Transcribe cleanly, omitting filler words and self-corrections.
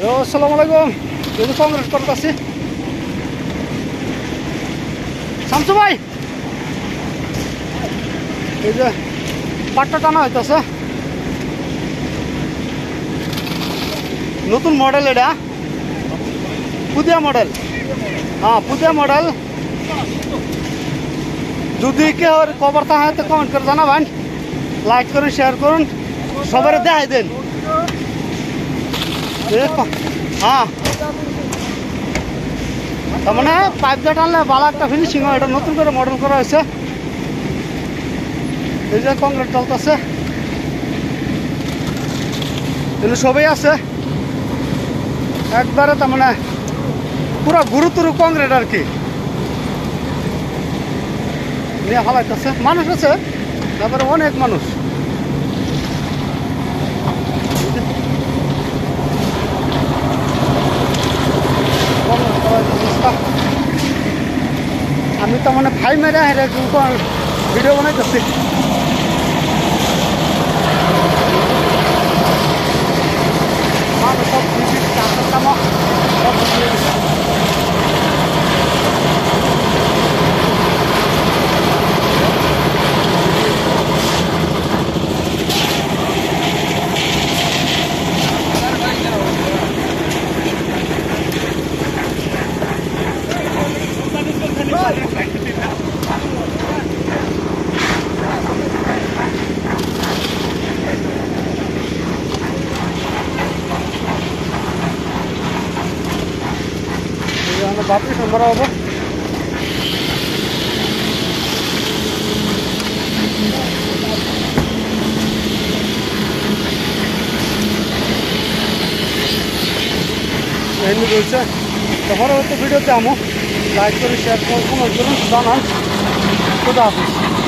আসসালামু আলাইকুম। যদি কংগ্রেস করতেছি শামসু ভাই, এই যে পাট্টা টানা হইতেছে, নতুন মডেল, এটা পুদিয়া মডেল। হ্যাঁ, পুদিয়া মডেল। যদি কেউ খবর থাকে তো কমেন্ট করে জানাবেন, লাইক করুন, শেয়ার করুন, সবাই দেখাই দেন। হ্যাঁ, তার মানে পাইপ দিয়ে টানলে ভালো একটা ফিনিশিং হয়। এটা নতুন করে মডেল করা হয়েছে। এই যে কংক্রিট চলতেছে, কিন্তু সবই আছে একবারে, তার মানে পুরো গুরুত্বর কংক্রিট আর কি নিয়ে হালাইতেছে। মানুষ আছে, তারপরে অনেক মানুষ। আমি তো মানে ভাই মেরে হেরে ভিডিও বানাইতেছি। বাপরে সম্ভব হবো। এমনি বলছে তো পরবর্তী ভিডিওতে আমি লাইক করুন, শেয়ার করুন, কমেন্ট করুন, জানান। খুদা হাফিজ।